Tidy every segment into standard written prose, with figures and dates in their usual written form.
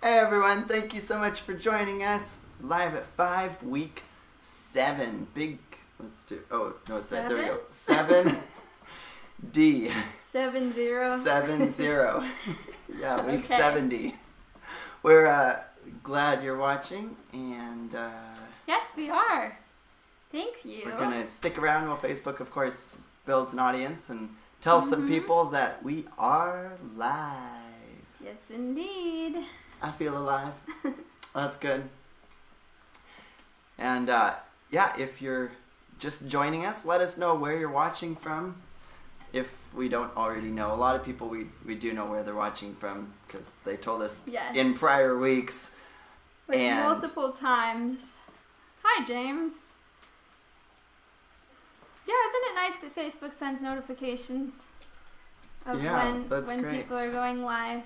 Hey everyone, thank you so much for joining us live at 5, week 7. Let's do, oh, no, it's right, there we go. 7D. 7-0. 7-0. Yeah, week Okay. 70. We're glad you're watching, and Yes, we are. Thank you. we're going to stick around while Facebook, of course, builds an audience and tell some people that we are live. Yes, indeed. I feel alive. That's good. And yeah, if you're just joining us, let us know where you're watching from. If we don't already know, a lot of people we do know where they're watching from because they told us Yes. in prior weeks. Like and multiple times. Hi, James. Yeah, isn't it nice that Facebook sends notifications of when great. people are going live?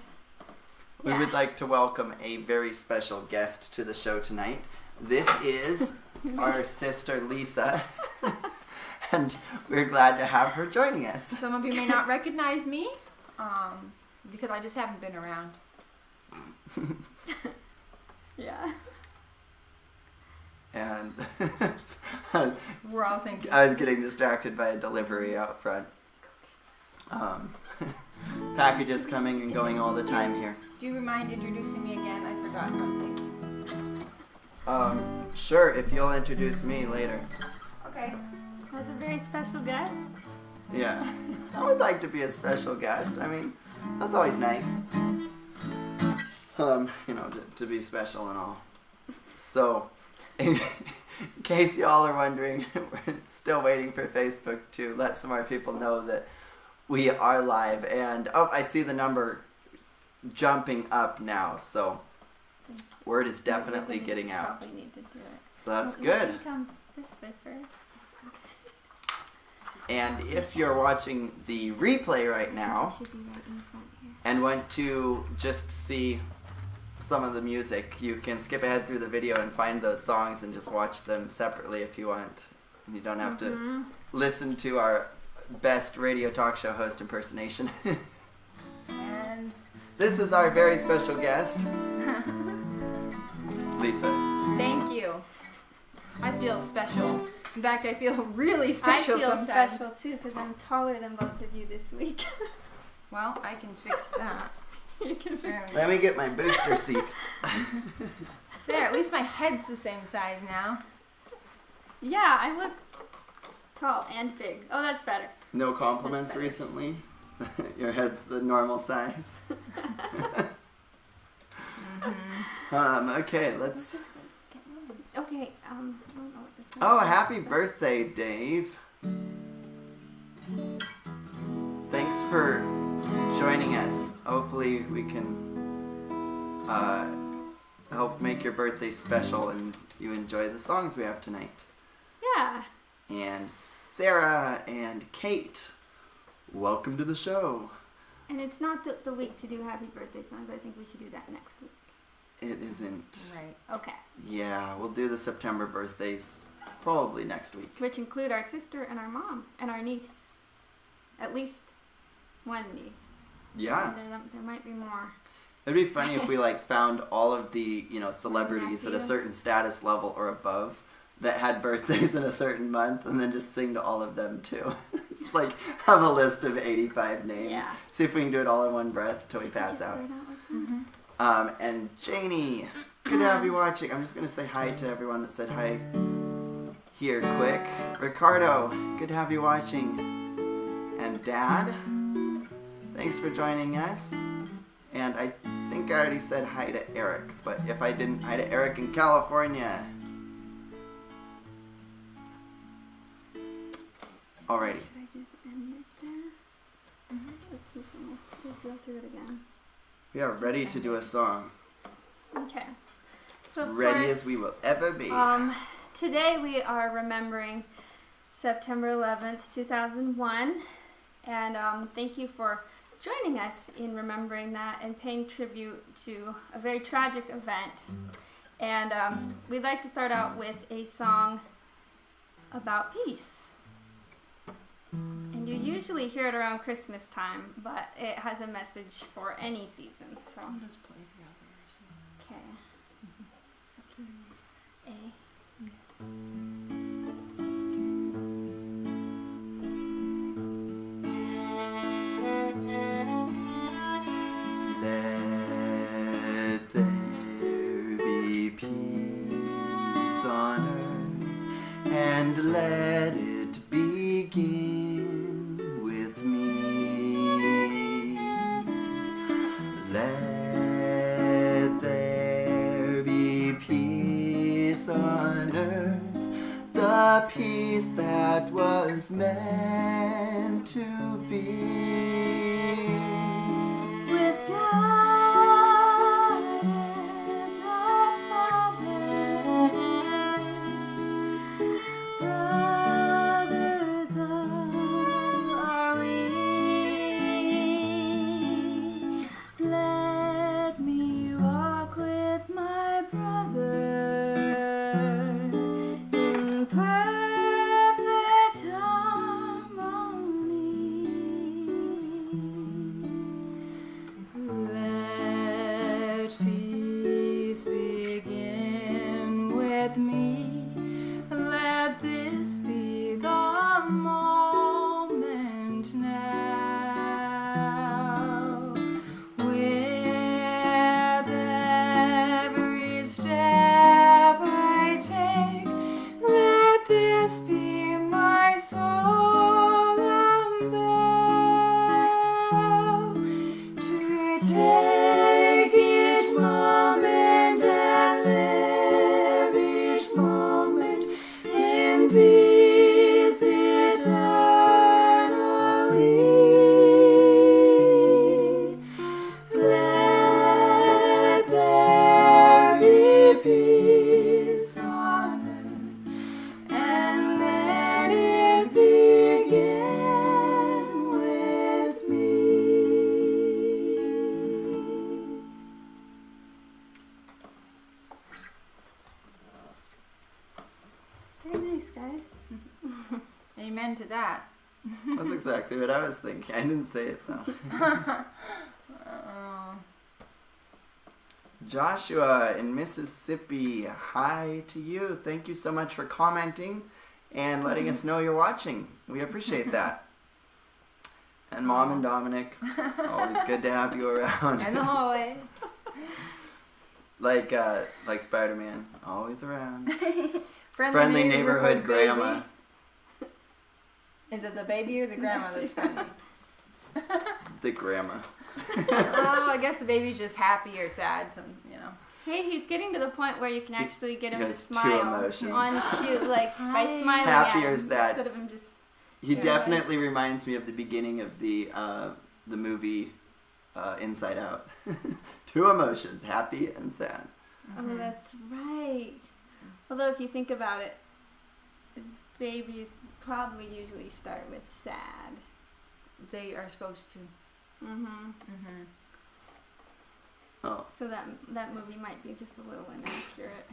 We Yeah. would like to welcome a very special guest to the show tonight. This is our sister Lisa, and we're glad to have her joining us. Some of you may not recognize me, because I just haven't been around. Yeah. And We're all thinking. I was getting distracted by a delivery out front. Packages coming and going all the time here. Do you mind introducing me again? I forgot something. Sure, if you'll introduce me later. Okay. That's a very special guest. Yeah. I would like to be a special guest. I mean, that's always nice. To be special and all. So, in case y'all are wondering, we're still waiting for Facebook to let some more people know that we are live. And, I see the number jumping up now. So, word is definitely getting out. Probably need to do it. So that's You good. can come this way first. And if you're watching the replay right now It should be right in front here. and want to just see some of the music, you can skip ahead through the video and find those songs and just watch them separately if you want. You don't have to listen to our best radio talk show host impersonation. And This is our very special guest, Lisa. thank you. I feel special. In fact, I feel really special I feel sometimes. special too because I'm taller than both of you this week. Well, I can fix that. You can fix Let me get my booster seat. There, at least my head's the same size now. Yeah, I look tall and big. Oh, that's better. No compliments That's better. recently? Your head's the normal size. Okay, let's... Okay, I don't know what this is. Oh, happy birthday, Dave. Thanks for joining us. Hopefully we can help make your birthday special and you enjoy the songs we have tonight. Yeah. And Sarah and Kate, welcome to the show. And it's not the week to do happy birthday songs. I think we should do that next week. It isn't. Right. Okay. Yeah, we'll do the September birthdays probably next week. Which include our sister and our mom and our niece. At least one niece. Yeah. And there might be more. It'd be funny if we found all of the, celebrities at a Nephew. certain status level or above that had birthdays in a certain month and then just sing to all of them too. Just have a list of 85 names. Yeah. See if we can do it all in one breath till we Should we pass just out. start with them? And Janie, good to have you watching. I'm just going to say hi to everyone that said hi here quick. Ricardo, good to have you watching. And Dad, thanks for joining us. And I think I already said hi to Eric, but if I didn't, hi to Eric in California. Alrighty. Should I just end it there? We'll go through it again. We are ready to do a song. Okay. So of Ready course, as we will ever be. Today we are remembering September 11th, 2001. And thank you for joining us in remembering that and paying tribute to a very tragic event. And we'd like to start out with a song about peace. And you usually hear it around Christmas time, but it has a message for any season. So I'll just play the others. Okay. A. Let there be peace on earth, and let it begin with me. Let there be peace on earth, the peace that was meant to be. With God as our Father, brothers are we. Let me walk with my brother in perfect harmony. Let peace begin with me. Let this be the moment now. With every step I take, let this be my solemn vow. To take each moment and live each moment in peace eternally. Let there be peace on earth, and let it begin with me. Very nice, guys. Amen to that. That's exactly what I was thinking. I didn't say it though. Joshua in Mississippi, hi to you. Thank you so much for commenting and letting us know you're watching. We appreciate that. And Mom and Dominic, always good to have you around. In the hallway. like Spider-Man, always around. Friendly neighborhood grandma. baby. Is it the baby or the grandma that's friendly? The grandma. Oh, I guess the baby's just happy or sad. Hey, he's getting to the point where you can actually get him He to has two smile emotions. on cue, like by Hi. smiling Happy at or him sad. instead of him just. He Yeah. definitely reminds me of the beginning of the movie Inside Out. Two emotions, happy and sad. Oh, that's right. Although if you think about it, babies probably usually start with sad. They are supposed to. Mm-hmm. Oh, So that movie might be just a little inaccurate.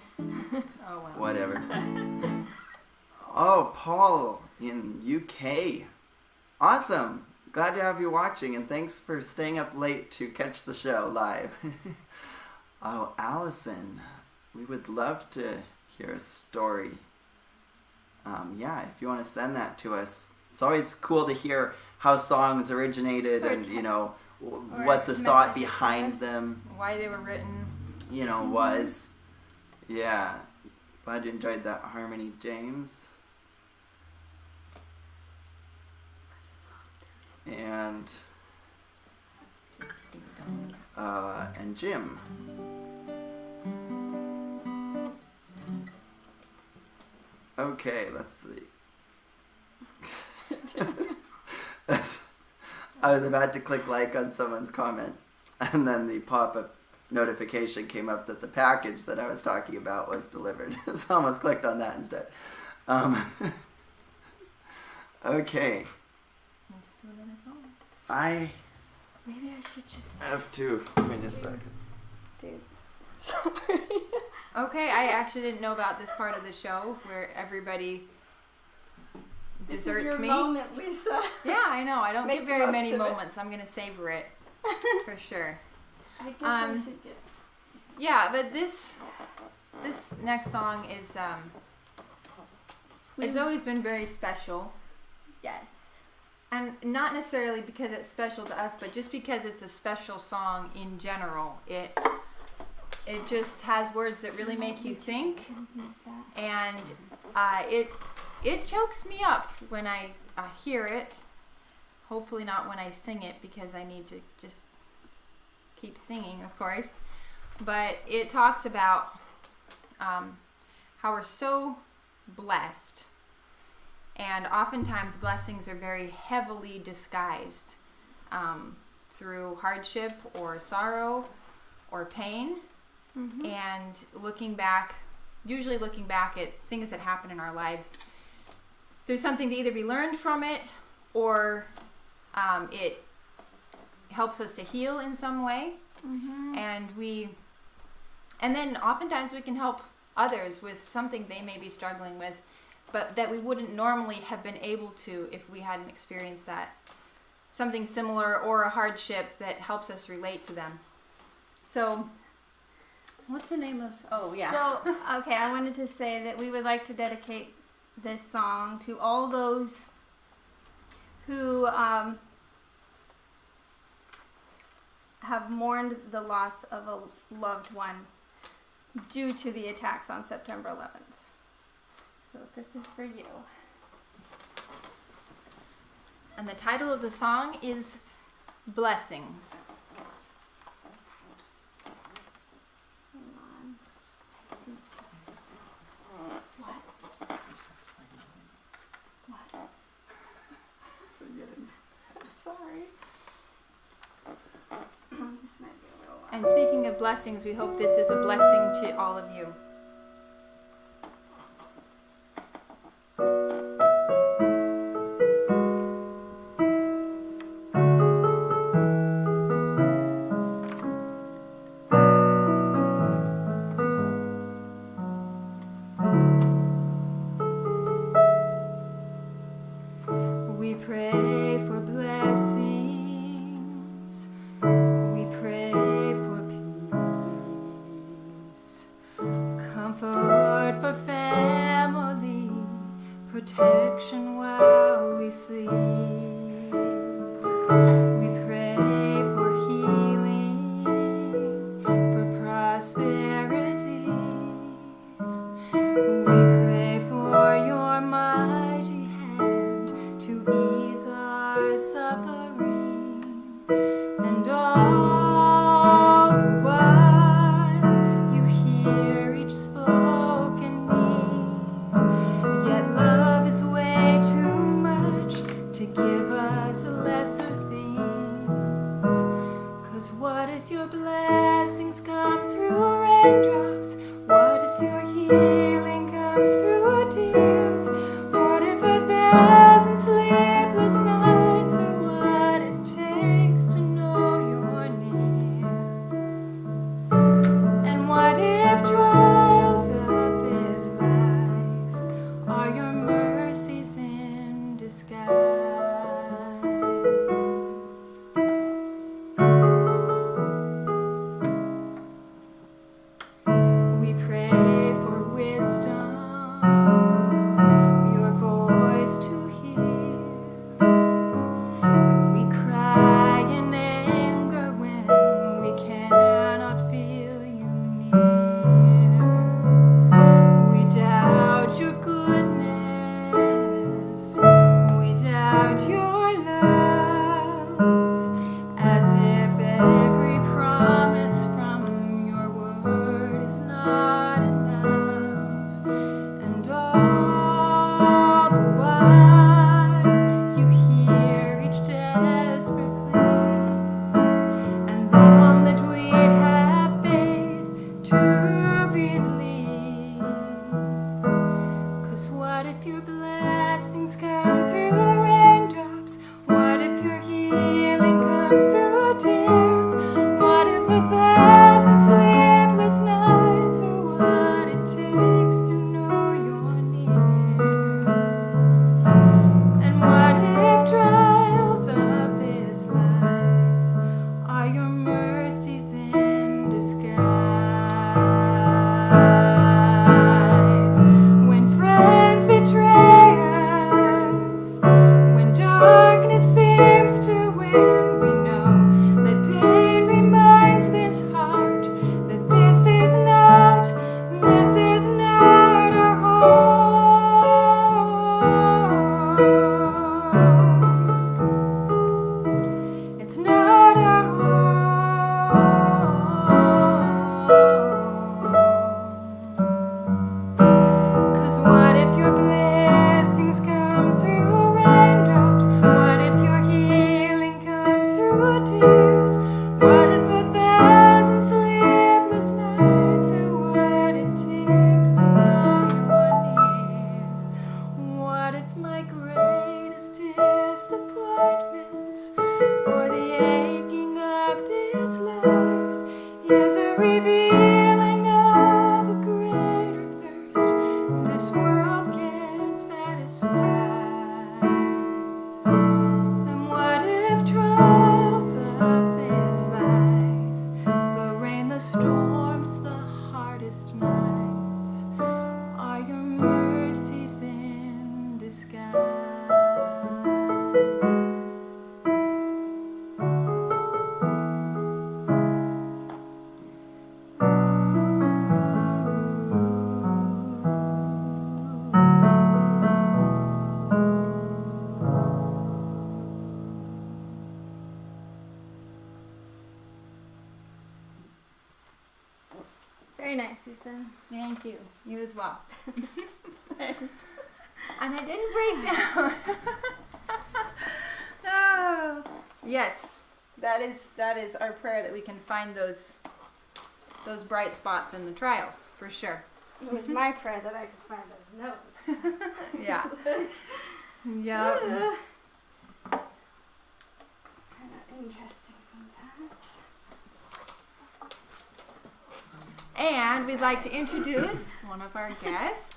Oh, wow. whatever. Oh, Paul in UK. Awesome. Glad to have you watching, and thanks for staying up late to catch the show live. Oh, Allison, we would love to hear a story. Yeah, if you want to send that to us. It's always cool to hear how songs originated Or and, te- you know, or what the thought message it to behind us. them, Why they were written. you know, was. Yeah. Glad you enjoyed that harmony, James. And Jim. Okay, let's see. I was about to click like on someone's comment, and then the pop-up notification came up that the package that I was talking about was delivered. So I almost clicked on that instead. Okay. I Maybe I should just. have to. Give me just a second. Dude. Sorry. Okay, I actually didn't know about this part of the show where everybody This is deserts your me. moment, Lisa. Yeah, I know. I don't Make get the very most many of it. moments. I'm gonna savor it for sure. I guess I Um, should get. Yeah, but this next song is it's always been very special. Yes. And not necessarily because it's special to us, but just because it's a special song in general. It just has words that really make you think, and it chokes me up when I hear it. Hopefully not when I sing it, because I need to just keep singing, of course. But it talks about how we're so blessed, and oftentimes blessings are very heavily disguised through hardship or sorrow or pain. Mm-hmm. And usually looking back at things that happen in our lives, there's something to either be learned from it, or it helps us to heal in some way. Mm-hmm. And then oftentimes we can help others with something they may be struggling with, but that we wouldn't normally have been able to if we hadn't experienced that. Something similar, or a hardship that helps us relate to them. So, what's the name of... Oh, yeah. So, okay, I wanted to say that we would like to dedicate this song to all those who have mourned the loss of a loved one due to the attacks on September 11th. So this is for you. And the title of the song is Blessings. Hang on. What? Sorry. This might be a little loud. And speaking of blessings, we hope this is a blessing to all of you. We pray for blessings. We pray for peace. Comfort for family. Protection while we sleep. We pray for healing. For prosperity. We pray for your mighty hand to ease our suffering, and all the while you hear each spoken need. Yet love is way too much to give us lesser things. 'Cause what if your blessings come through raindrops? What if your healing comes through tears? What if 1,000 sleepless nights are what it takes to know you're near? And what if trials of this life are your mercies in disguise? feeling of a greater thirst this world can't satisfy. And what if trials of this life, the rain, the storms, the hardest nights, are your mercies in disguise? Very nice, Susan. Thank you. You as well. Thanks. And I didn't break down. Oh, yes, that is our prayer, that we can find those bright spots in the trials, for sure. It was my prayer that I could find those notes. Yeah. Yep. Kind of interesting sometimes. And we'd like to introduce one of our guests.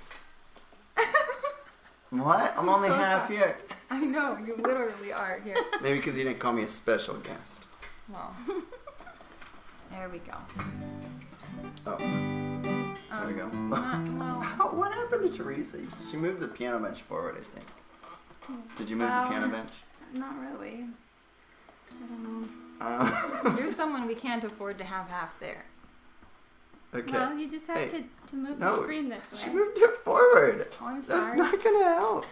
What? I'm only so half sorry. here. I know, you literally are here. Maybe because you didn't call me a special guest. Well, there we go. Oh, there we go. Well, What happened to Teresa? She moved the piano bench forward, I think. Did you move the piano bench? Not really. I don't know. you're someone we can't afford to have half there. Okay. Well, you just have Hey, to move no, the screen this way. She moved it forward. Oh, I'm That's sorry. not gonna help.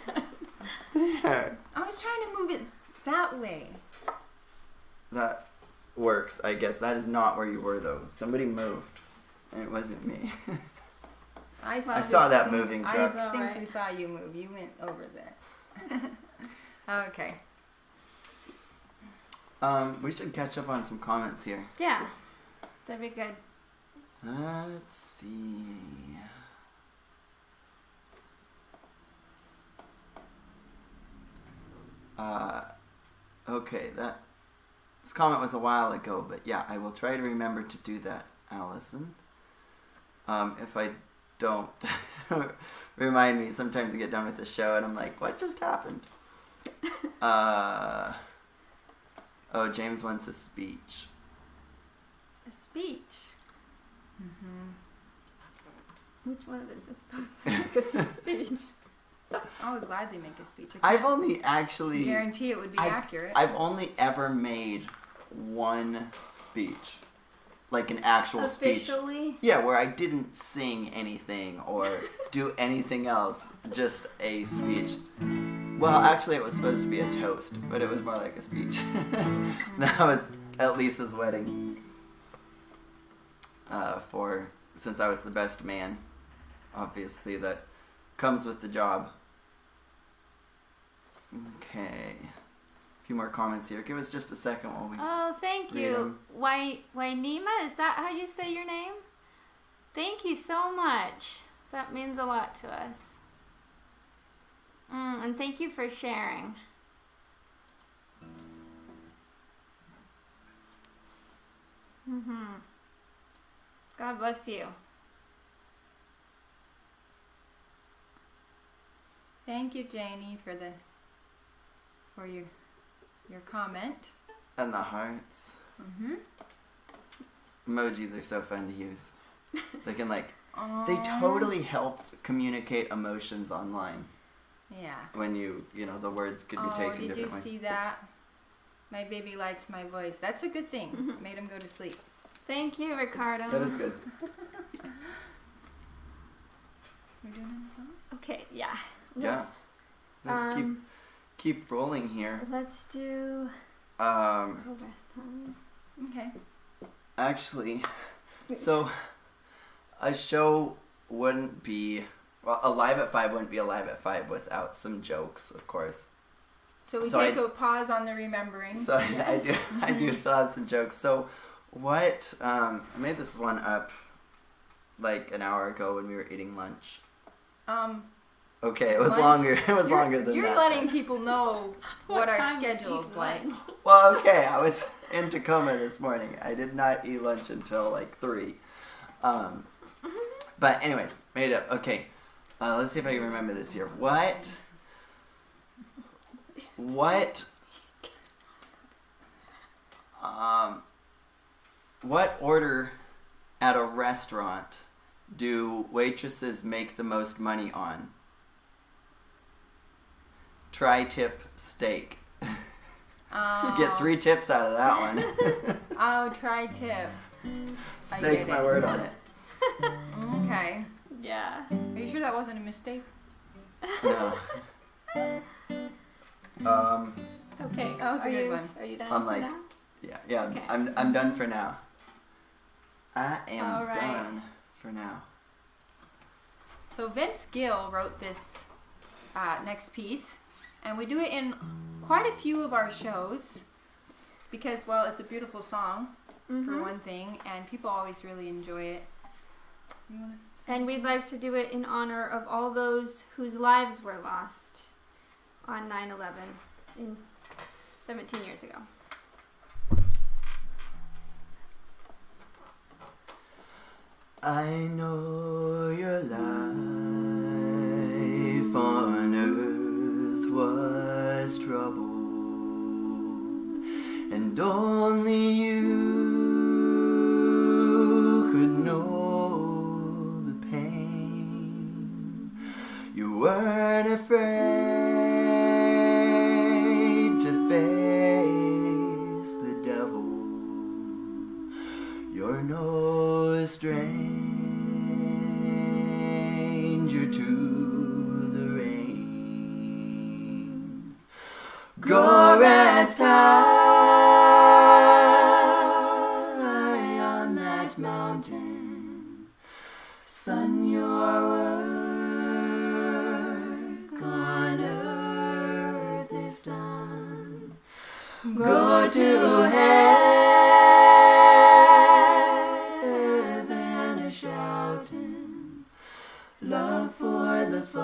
There. I was trying to move it that way. That works, I guess. That is not where you were, though. Somebody moved, and it wasn't me. I saw that moving I truck. think Alright. we saw you move. You went over there. Okay. We should catch up on some comments here. Yeah, that'd be good. Let's see. Okay, this comment was a while ago, but yeah, I will try to remember to do that, Allison. If I don't, remind me. Sometimes I get done with the show and I'm like, what just happened? Oh, James wants a speech. A speech. Mm-hmm. Which one of us is supposed to make a speech? I would gladly make a speech. I've only actually... guarantee it would be accurate. I've only ever made one speech. Like an actual speech. Officially? Yeah, where I didn't sing anything or do anything else. Just a speech. Well, actually it was supposed to be a toast, but it was more like a speech. That was at Lisa's wedding. Since I was the best man. Obviously that comes with the job. Okay. A few more comments here. Give us just a second while we... Oh, thank Read you. 'em. Wainima, is that how you say your name? Thank you so much. That means a lot to us. And thank you for sharing. God bless you. Thank you, Janie, for your comment. And the hearts. Mm-hmm. Emojis are so fun to use. They can they Aww. totally help communicate emotions online. Yeah. When the words could be taken did you different ways. see that? My baby likes my voice. That's a good thing. Made him go to sleep. Thank you, Ricardo. That is good. We're doing a song? Okay, yeah. Yeah. Let's keep rolling here. Let's do Um, progress time. Okay. actually, so a show wouldn't be Alive at 5 wouldn't be Alive at 5 without some jokes, of course. So we So take a pause on the remembering. So I do still have some jokes. So what I made this one up like an hour ago when we were eating lunch. Okay, it was Lunch? longer. It was longer than that. You're letting people know what our time do you schedule's eat like. lunch? Well, okay, I was in Tacoma this morning. I did not eat lunch until like 3. But anyways, made it up. Okay, let's see if I can remember this here. What order at a restaurant do waitresses make the most money on? Tri-tip steak. Oh. You get 3 tips out of that one. Oh, tri-tip. Stake my word on it. Okay. Yeah. Are you sure that wasn't a mistake? No. Okay. That was a good one. Are you done I'm like, now? yeah. Okay. I'm done for now. I am All right. done for now. So Vince Gill wrote this next piece, and we do it in quite a few of our shows because, well, it's a beautiful song for one thing, and people always really enjoy it. And we'd like to do it in honor of all those whose lives were lost on 9/11 in 17 years ago. I know your life on earth was troubled, and only you could know the pain. You weren't afraid to face the devil. You're no stranger to the rain. Go rest high on that mountain. Son, your work on earth is done. Go to heaven a shouting, love for the Father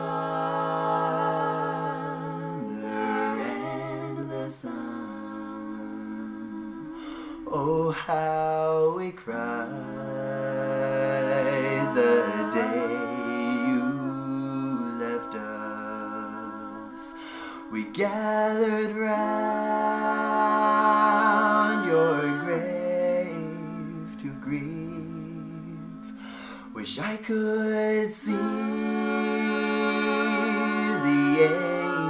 and the Son. Oh, how we cried the day you left us. We gathered round your grave to grieve. Wish I could see the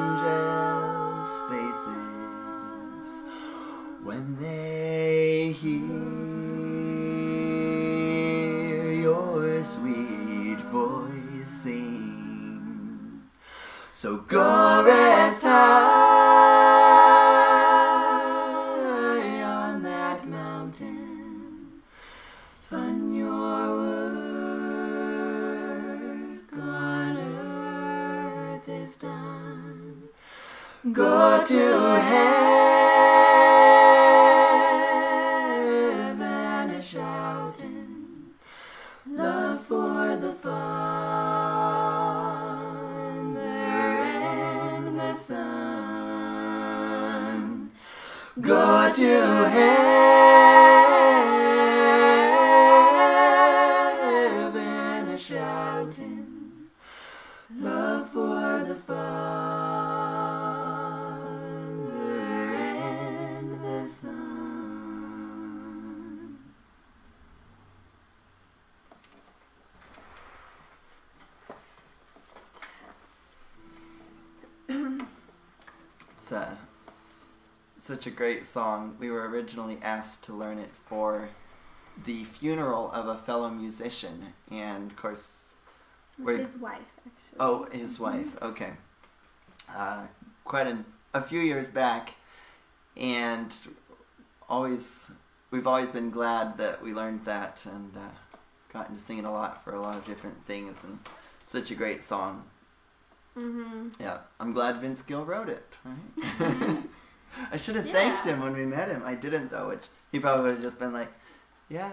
angels' faces when they hear your sweet voice sing. So go rest high on that mountain. Son, your work on earth is done. Go to heaven a shouting, love for the Father and the Son. Go to heaven a shouting, love for the Father and the Son. It's such a great song. We were originally asked to learn it for the funeral of a fellow musician, and of course, His wife, actually. oh, his wife. Okay, quite a few years back, and we've always been glad that we learned that and gotten to sing it a lot for a lot of different things, and such a great song. Yeah, I'm glad Vince Gill wrote it. Right? I should have thanked him when we met him. I didn't though, which he probably would have just been like, "Yeah,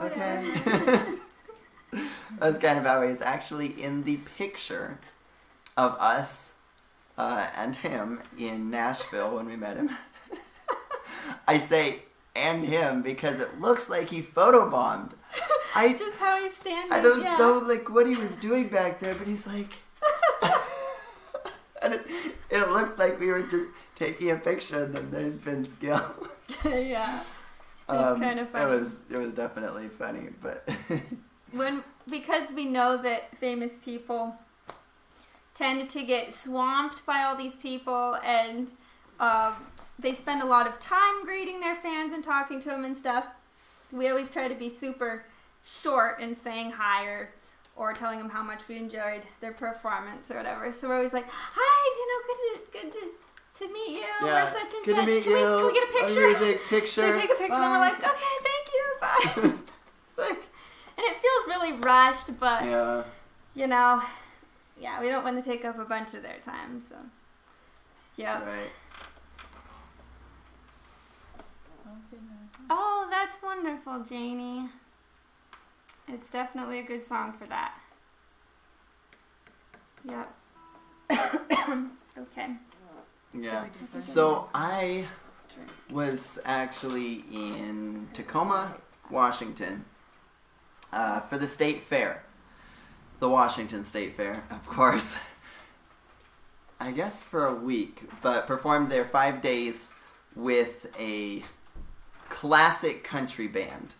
okay." That's kind of how he's actually in the picture of us and him in Nashville when we met him. I say "and him" because it looks like he photobombed. Just how he's standing. I don't yeah. know like what he was doing back there, but he's like, and it looks like we were just taking a picture, and then there's Vince Gill. Yeah. It's kind of funny. It was definitely funny, but because we know that famous people tend to get swamped by all these people, and they spend a lot of time greeting their fans and talking to them and stuff. We always try to be super short in saying hi or telling them how much we enjoyed their performance or whatever. So we're always like, hi, good to meet you. yeah, We're such and good such. to meet Can you. we get a picture? Music picture. So we take a picture and we're like, okay, thank you, bye. It's like, and it feels really rushed, but Yeah. Yeah, we don't want to take up a bunch of their time, so yeah. Right. Oh, that's wonderful, Janie. It's definitely a good song for that. Yep. Okay. Yeah. So I was actually in Tacoma, Washington, for the state fair. The Washington State Fair, of course. I guess for a week, but performed there 5 days with a classic country band.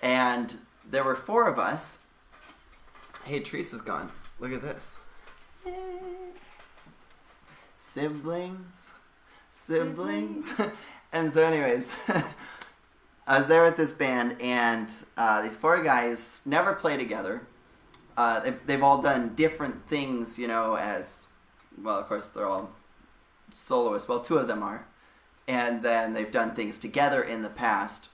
And there were 4 of us. Hey, Teresa's gone. Look at this. Siblings. And so anyways, I was there with this band, and these 4 guys never play together. They've all done different things, as, well, of course, they're all soloists. Well, 2 of them are. And then they've done things together in the past.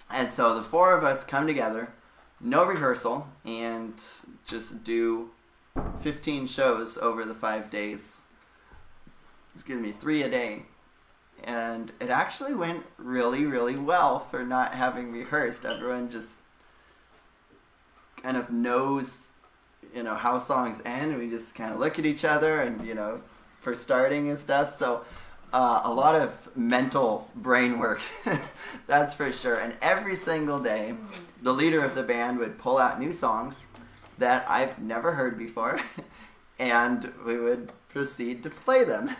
And so the 4 of us come together, no rehearsal, and just do 15 shows over the 5 days. 3 a day. And it actually went really, really well for not having rehearsed. Everyone just kind of knows, how songs end. We just kind of look at each other and, for starting and stuff. So a lot of mental brain work, that's for sure. And every single day, the leader of the band would pull out new songs that I've never heard before, and we would proceed to play them.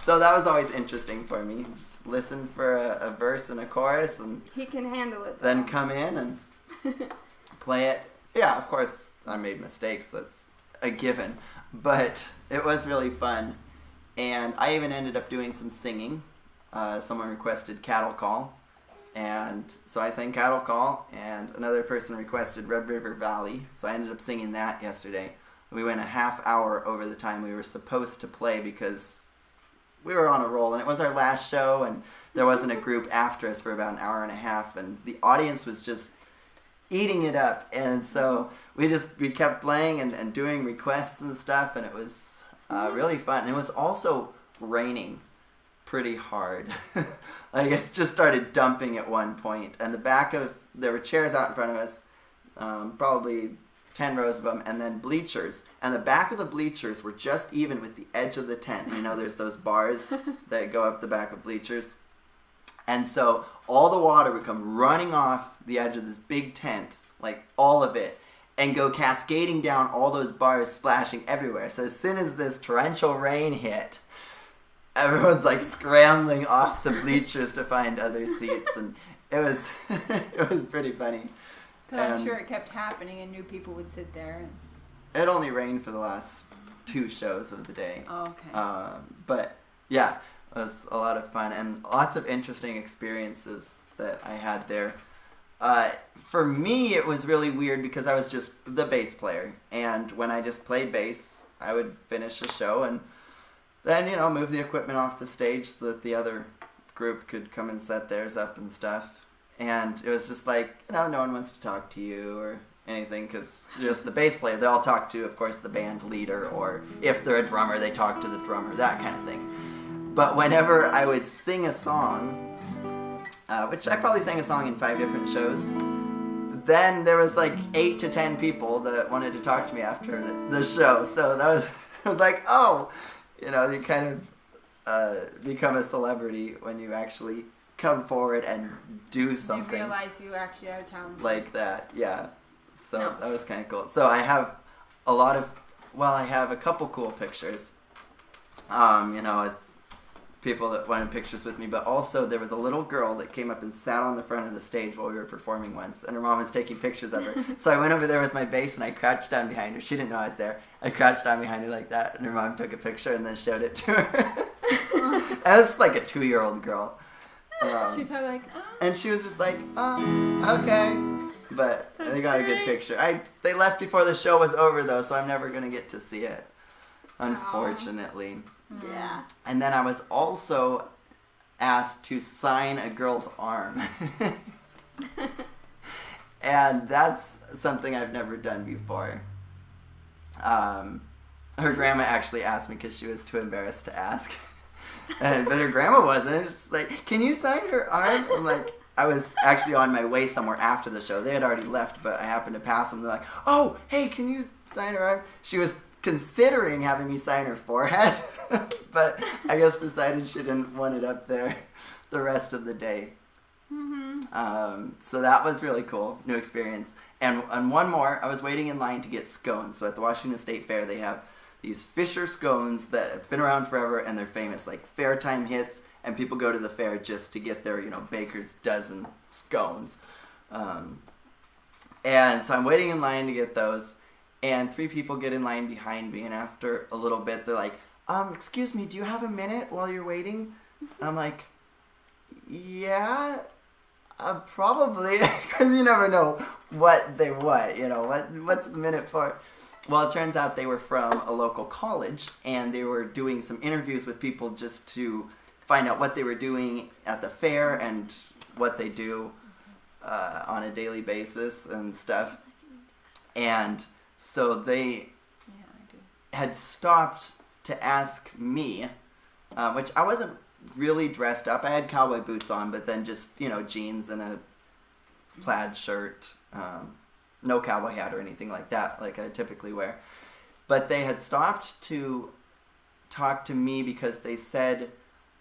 So that was always interesting for me. Just listen for a verse and a chorus, and he can handle it, though. Then come in and play it. Yeah, of course, I made mistakes. That's a given. But it was really fun. And I even ended up doing some singing. Someone requested Cattle Call. And so I sang Cattle Call, and another person requested Red River Valley. So I ended up singing that yesterday. We went a half hour over the time we were supposed to play because we were on a roll, and it was our last show, and there wasn't a group after us for about an hour and a half, and the audience was just eating it up. And so we kept playing and doing requests and stuff, and it was really fun. And it was also raining pretty hard. Like, it just started dumping at one point, and there were chairs out in front of us, probably 10 rows of them, and then bleachers. And the back of the bleachers were just even with the edge of the tent. There's those bars that go up the back of bleachers. And so all the water would come running off the edge of this big tent, like all of it, and go cascading down all those bars, splashing everywhere. So as soon as this torrential rain hit, everyone's like scrambling off the bleachers to find other seats. And it was pretty funny. Because I'm sure it kept happening and new people would sit there. It only rained for the last 2 shows of the day. Oh, okay. But yeah, it was a lot of fun and lots of interesting experiences that I had there. For me, it was really weird because I was just the bass player. And when I just played bass, I would finish a show and then, move the equipment off the stage so that the other group could come and set theirs up and stuff. And it was just like, no one wants to talk to you or anything because you're just the bass player. They all talk to, of course, the band leader, or if they're a drummer, they talk to the drummer, that kind of thing. But whenever I would sing a song, which I probably sang a song in 5 different shows, then there was like 8 to 10 people that wanted to talk to me after the show. So that was, I was like, oh, you kind of become a celebrity when you actually come forward and do You something realize you actually are talented. like that. Yeah. So No. that was kind of cool. So I have a lot of, I have a couple cool pictures. It's people that wanted pictures with me, but also there was a little girl that came up and sat on the front of the stage while we were performing once, and her mom was taking pictures of her. So I went over there with my bass and I crouched down behind her. She didn't know I was there. I crouched down behind her like that, and her mom took a picture and then showed it to her. And it's like a 2-year-old girl. She's probably like, oh. And she was just like, okay. But they got a good picture. They left before the show was over, though, so I'm never going to get to see it, unfortunately. Yeah. And then I was also asked to sign a girl's arm. And that's something I've never done before. Her grandma actually asked me because she was too embarrassed to ask. But her grandma wasn't. She's like, can you sign her arm? I'm like, I was actually on my way somewhere after the show. They had already left, but I happened to pass them. They're like, oh, hey, can you sign her arm? She was considering having me sign her forehead, but I guess decided she didn't want it up there the rest of the day. So that was really cool, new experience. And one more, I was waiting in line to get scones. So at the Washington State Fair, they have these Fisher scones that have been around forever, and they're famous, like fair time hits, and people go to the fair just to get their, baker's dozen scones. And so I'm waiting in line to get those, and 3 people get in line behind me, and after a little bit, they're like, excuse me, do you have a minute while you're waiting? And I'm like, yeah, probably, because you never know what they want, what's the minute for? Well, it turns out they were from a local college, and they were doing some interviews with people just to find out what they were doing at the fair and what they do on a daily basis and stuff. And so they had stopped to ask me, which I wasn't really dressed up. I had cowboy boots on, but then just, jeans and a plaid shirt, no cowboy hat or anything like that, like I typically wear. But they had stopped to talk to me because they said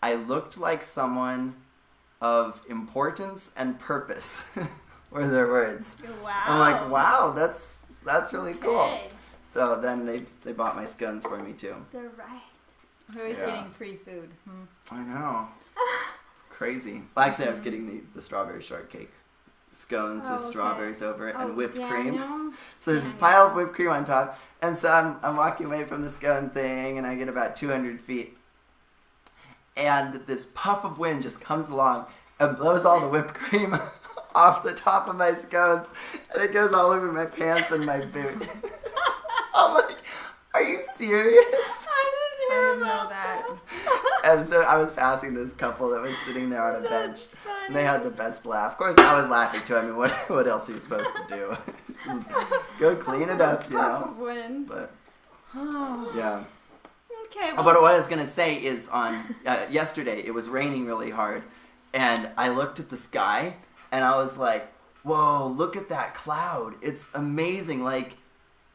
I looked like someone of importance and purpose, were their words. Wow. I'm like, wow, that's really cool. Okay. So then they bought my scones for me too. They're right. Who is Yeah. getting free food? I know. It's crazy. Well, actually, I was getting the strawberry shortcake scones with okay. strawberries over it and whipped yeah, cream. No. So there's this pile of whipped cream on top, and so I'm walking away from the scone thing, and I get about 200 feet, and this puff of wind just comes along and blows all the whipped cream off the top of my scones, and it goes all over my pants and my boot. I'm like, are you serious? I didn't know that. And so I was passing this couple that was sitting there on a bench, and they had the best laugh. Of course, I was laughing too. I mean, what else are you supposed to do? Just go clean it up, Wind. But Oh. yeah. Okay. But what I was gonna say is, on yesterday it was raining really hard, and I looked at the sky, and I was like, "Whoa! Look at that cloud! It's amazing! Like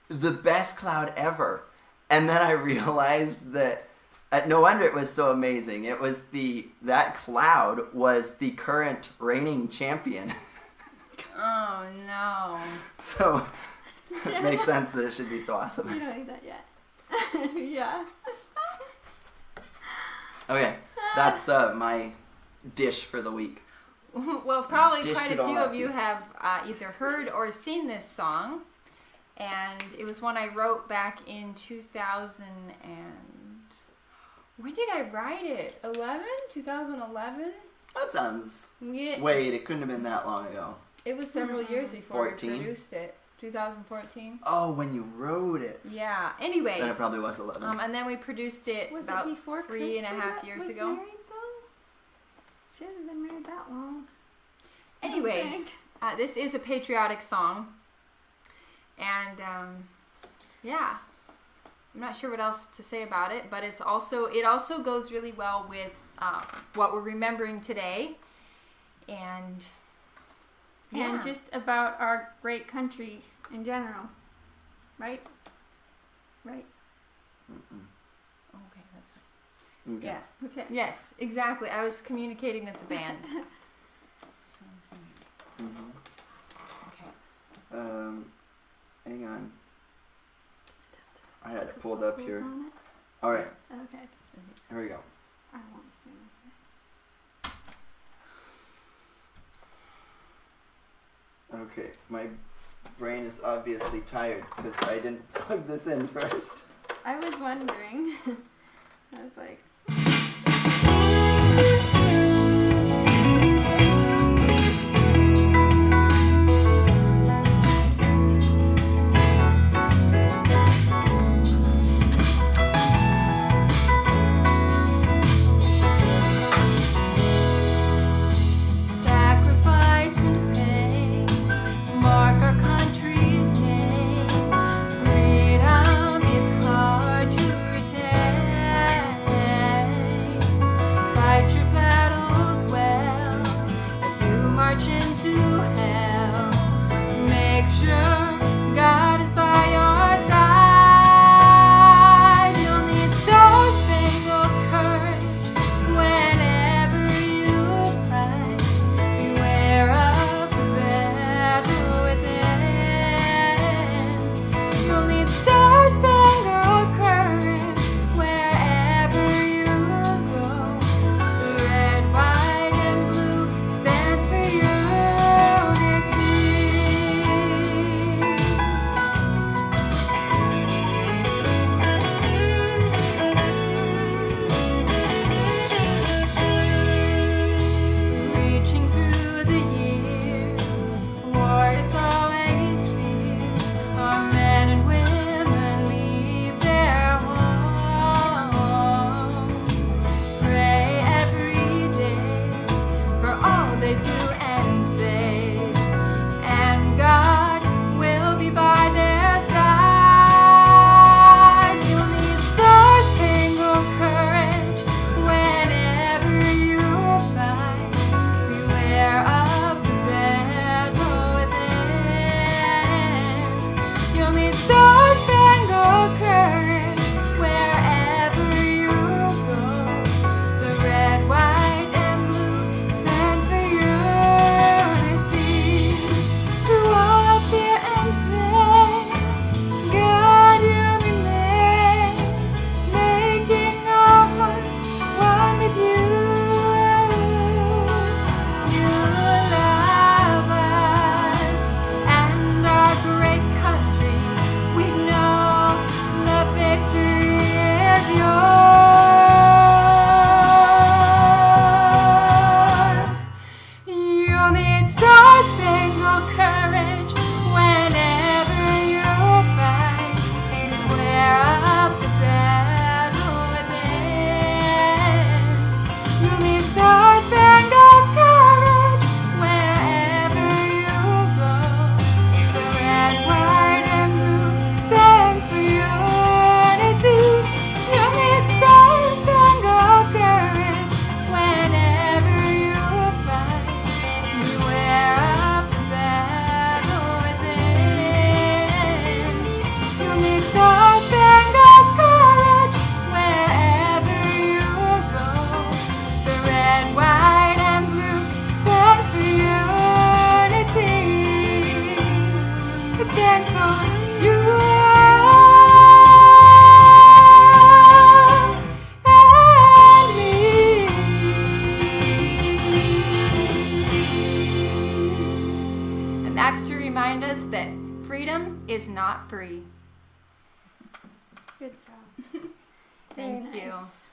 the best cloud ever." And then I realized that no wonder it was so amazing. It was that cloud was the current reigning champion. Oh no. So it makes sense that it should be so awesome. You don't eat that yet. Yeah. Okay, that's my dish for the week. Well, probably Dished quite it a all few out of you here. have either heard or seen this song. And it was one I wrote back in 2000 and... When did I write it? 2011? That sounds... Yeah, Wait, it couldn't have been that long ago. it was several years before 14? we produced it. 2014? Oh, when you wrote it. Yeah. Anyways. Then it probably was 11. And then we produced it Was about it before 3.5 years was ago. Married, though? She hasn't been married that long. Anyways, think. this is a patriotic song. And, yeah. I'm not sure what else to say about it, but it also goes really well with what we're remembering today. And just about our great country in general. Right? Right. okay, that's fine. Okay. Yeah. Okay. Yes, exactly. I was communicating with the band. Hang on. I had it pulled up here. On it? All right, Okay. here we go. I won't sing with it. Okay, my brain is obviously tired because I didn't plug this in first. I was wondering. I was like, Sacrifice and pain mark our country's name. Freedom is hard to retain. Fight your battles well as you march into hell. Make sure God is by your side. You'll need star-spangled courage whenever you fight. Beware of the battle within. You'll need star-spangled courage wherever you go. The red, white, and blue stands for unity. Reaching through the years, war is always fear. Our men and women leave their homes. Pray every day for all they do and say, and God will be by their sides. You'll need star-spangled courage whenever you fight. Beware of the battle within. You'll need star-spangled courage wherever you go. The red, white, and blue stands for unity. Through all fear and pain, God, you remain, making our hearts one with you. You love us and our great country. We know the victory is yours. You'll need star-spangled courage whenever you fight. Beware of the battle within. You'll need star-spangled courage wherever you go. The red, white, and blue stands for unity. You'll need star-spangled courage whenever you fight. Beware of the battle within. You'll need star-spangled courage wherever you go. The red, white, and blue stands for unity. It stands for you and me. And that's to remind us that freedom is not free. good job. Thank Very you. nice.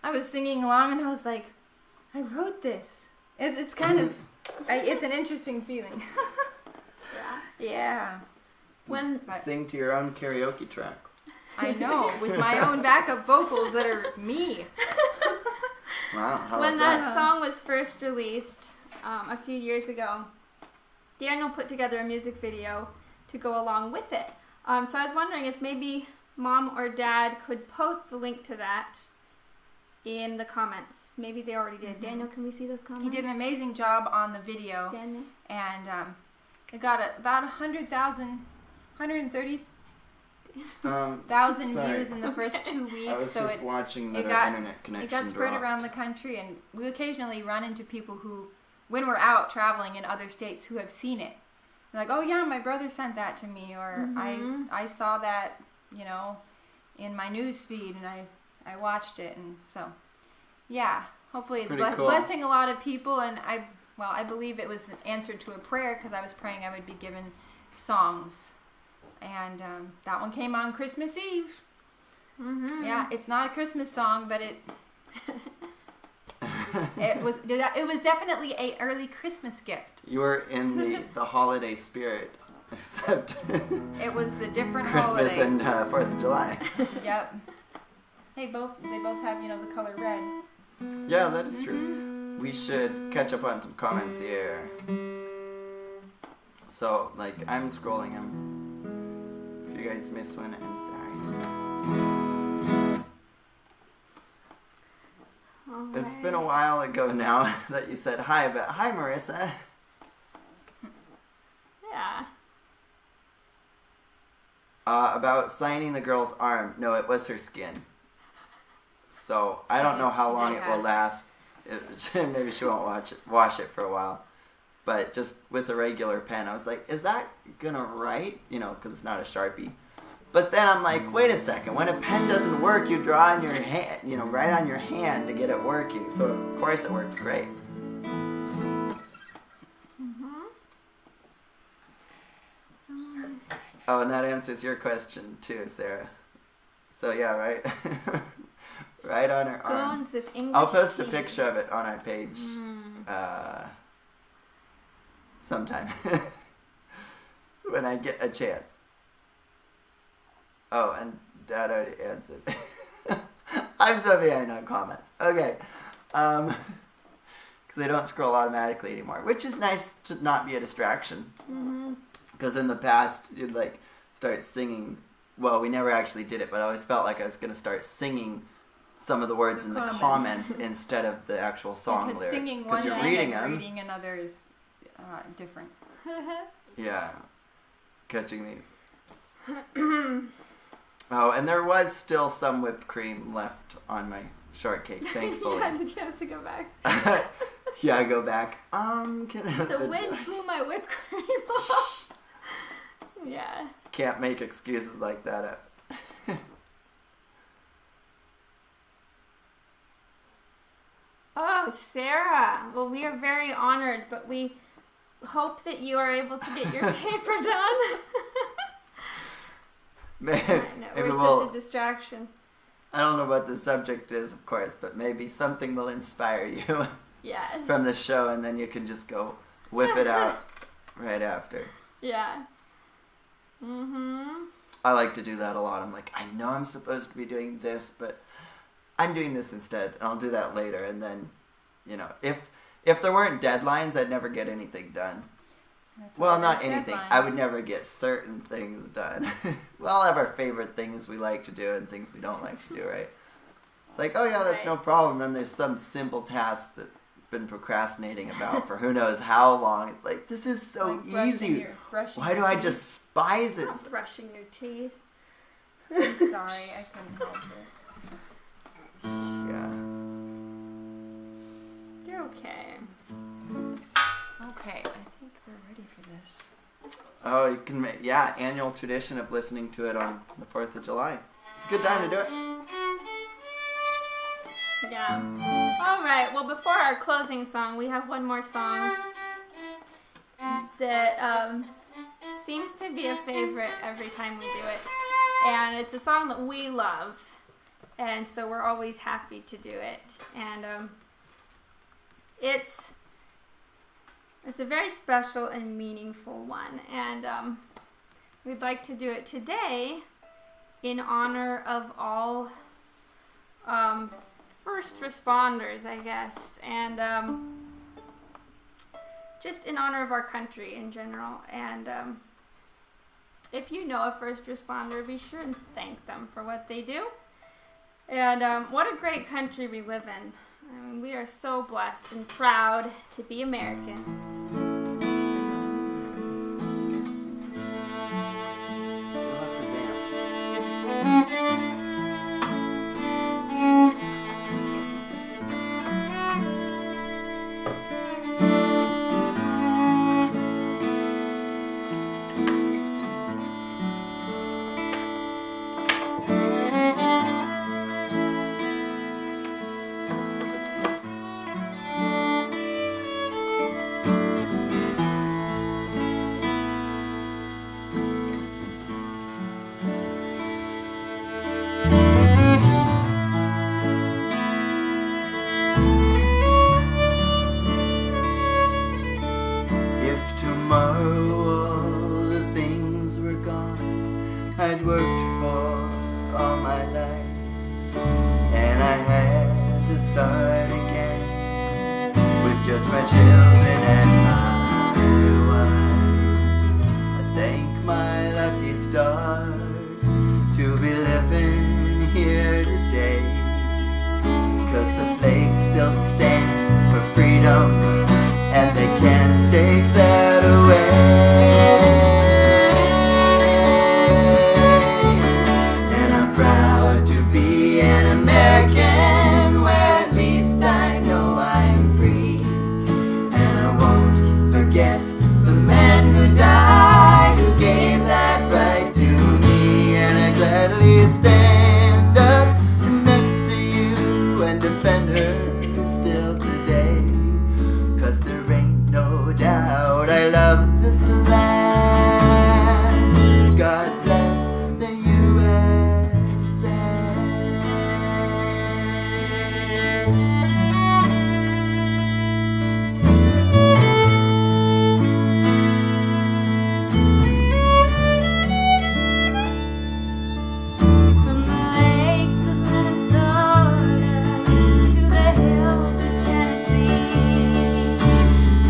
I was singing along and I was like, I wrote this. It's kind of, it's an interesting feeling. Yeah. Yeah. When Sing to your own karaoke track. I know, with my own backup vocals that are me. Wow, how when about that song was first released a few years ago, Daniel put together a music video to go along with it. So I was wondering if maybe Mom or Dad could post the link to that in the comments. Maybe they already did. Daniel, can we see those comments? He did an amazing job on the video, Daniel? and it got about 130,000 sorry. views in the first 2 weeks. I was so just watching that it our got- internet connection it got spread dropped. around the country, and we occasionally run into people who, when we're out traveling in other states, who have seen it. like, oh yeah, my brother sent that to me, or I saw that, in my news feed, and I watched it, and so yeah, hopefully it's Pretty cool. blessing a lot of people, and I believe it was an answer to a prayer because I was praying I would be given songs, and that one came on Christmas Eve. Yeah, it's not a Christmas song, but it was definitely a early Christmas gift. You were in the holiday spirit, except It was a different Christmas holiday. and 4th of July. Yep. They both have the color red. Yeah, that is true. We should catch up on some comments here. So, I'm scrolling them. If you guys miss one, I'm sorry. It's been a while ago now that you said hi, but hi, Marissa. Yeah. About signing the girl's arm. No, it was her skin. So, I don't know how She long did it have will it. last. Maybe she won't wash it for a while. But just with a regular pen, I was like, is that gonna write? Because it's not a Sharpie. But then I'm like, wait a second. When a pen doesn't work, you draw on your hand, write on your hand to get it working. So of course it worked great. Oh, and that answers your question too, Sarah. So yeah, right, right on her arm. Bones with English I'll post a tea. picture of it on our page sometime when I get a chance. Oh, and Dad already answered. I'm so behind on comments. Okay. Because they don't scroll automatically anymore, which is nice to not be a distraction. Because in the past, you'd start singing. Well, we never actually did it, but I always felt like I was going to start singing some of the words in the comments instead of the actual song Because lyrics. singing Because one you're thing reading and them. reading another is different. Yeah. Catching these. Oh, and there was still some whipped cream left on my shortcake, thankfully. Yeah, did you have to go back? Yeah, I go back. Can I have The wind blew my whipped cream off. Yeah. Can't make excuses like that up. Oh, Sarah. Well, we are very honored, but we hope that you are able to get your paper done. Maybe We're we'll, such a distraction. I don't know what the subject is, of course, but maybe something will inspire you Yes. from the show, and then you can just go whip it out right after. Yeah. Mm-hmm. I like to do that a lot. I'm like, I know I'm supposed to be doing this, but I'm doing this instead, and I'll do that later. And then, if there weren't deadlines, I'd never get anything done. That's Well, why not there's anything. deadlines. I would never get certain things done. We all have our favorite things we like to do and things we don't like to do, right? It's like, oh yeah, that's no Right. problem. Then there's some simple task that I've been procrastinating about for who knows how long. It's like, this is so Like brushing easy. brushing Why do your I teeth. despise it? Not brushing your teeth. I'm sorry, I couldn't help it. Yeah. You're okay. Okay, I think we're ready for this. Oh, you can make, yeah, annual tradition of listening to it on the 4th of July. It's a good time to do it. Yeah. All right. Well, before our closing song, we have one more song that seems to be a favorite every time we do it. And it's a song that we love. And so we're always happy to do it. And it's a very special and meaningful one. And we'd like to do it today in honor of all first responders, I guess, and just in honor of our country in general. And if you know a first responder, be sure and thank them for what they do. And what a great country we live in. I mean, we are so blessed and proud to be Americans. We'll have to vamp. children and my wife. I thank my lucky stars to be living here today, 'cause the flag still stands for freedom, and they can't take that away. And I'm proud to be an American, where at least I know I'm free. And I won't forget the man who died, who gave that right to me. And I gladly stand up next to you and defend her still today, 'cause there ain't no doubt I love this land. God bless the USA. From the lakes of Minnesota to the hills of Tennessee,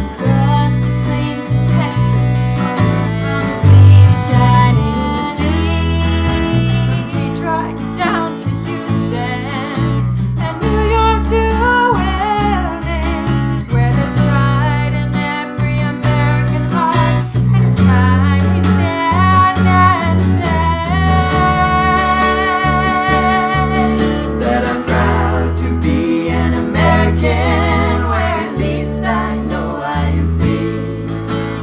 across the plains of Texas, from the sea to shining sea, Detroit down to Houston, and New York to Wilmington, where there's pride in every American heart, and it's time we stand and say That I'm proud to be an American, where at least I know I'm free.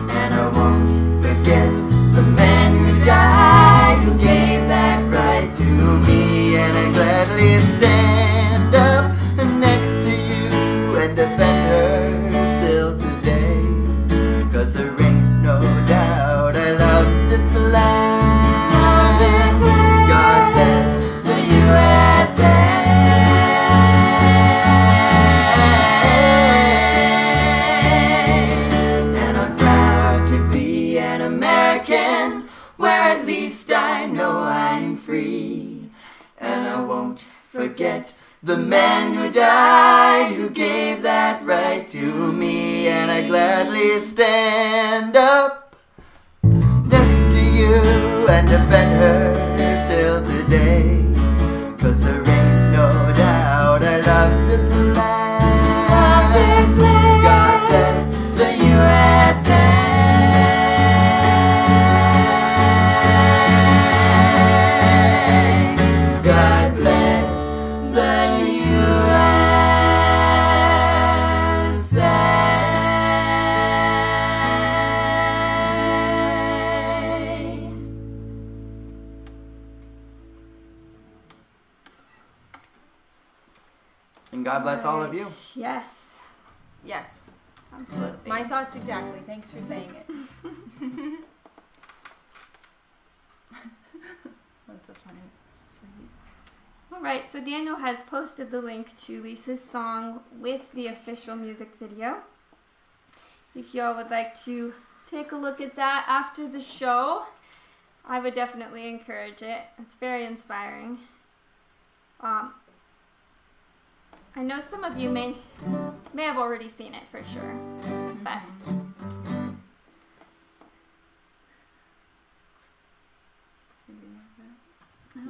And I won't forget the man who died, who gave that right to me. And I gladly stand up next to you and defend her still today, 'cause there ain't no doubt I love this land. God bless the USA. And I'm proud to be an American, where at least I know I'm free. And I won't forget the man who died, who gave that right to me. And I gladly stand up next to you and defend her still today, 'cause there ain't no doubt I love this land. God bless the USA. God bless the USA. And God bless all of you. Yes, Yes. absolutely. My thoughts exactly. Thanks for saying it. That's a funny phrase. All right, so Daniel has posted the link to Lisa's song with the official music video. If y'all would like to take a look at that after the show, I would definitely encourage it. It's very inspiring. I know some of you may have already seen it for sure, but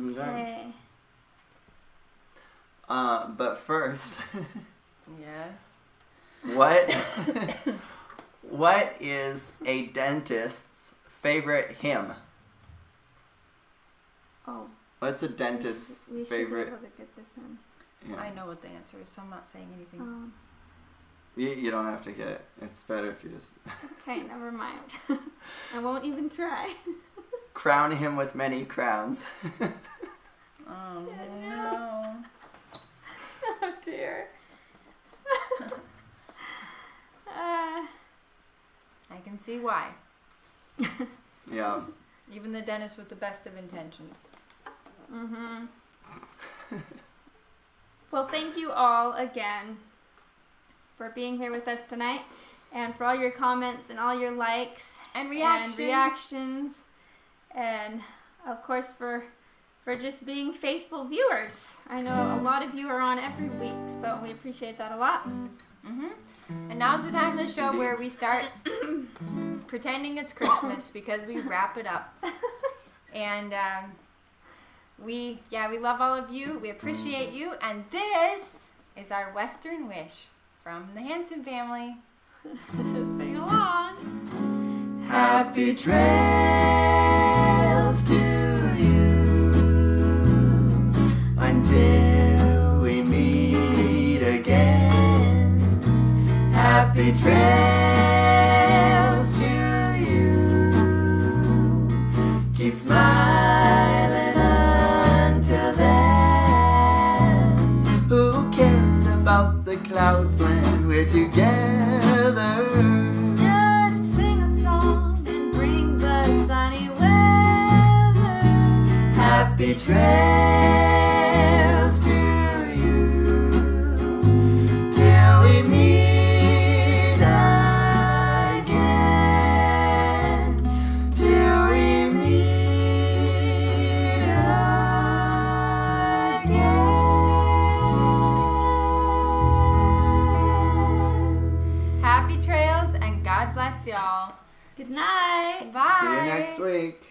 okay. But first, Yes. what is a dentist's favorite hymn? Oh, What's a dentist's we should favorite? be able to get this in. Yeah. I know what the answer is, so I'm not saying anything. You don't have to get it. It's better if you just Okay, never mind. I won't even try. crown him with many crowns. Oh no. Oh dear. I can see why. Yeah. Even the dentist with the best of intentions. Mm-hmm. Well, thank you all again for being here with us tonight, and for all your comments and all your likes And reactions. and of course for just being faithful viewers. I know a lot of you are on every week, so we appreciate that a lot. Mm-hmm. And now's the time of the show where we start pretending it's Christmas because we wrap it up. And we love all of you. We appreciate you. And this is our Western wish from the Hanson family. Sing along. Happy trails to you until we meet again. Happy trails to you. Keep smiling until then. Who cares about the clouds when we're together? Just sing a song and bring the sunny weather. Happy trails to you till we meet again. Till we meet again. Happy trails and God bless y'all. Good night. Bye. See you next week.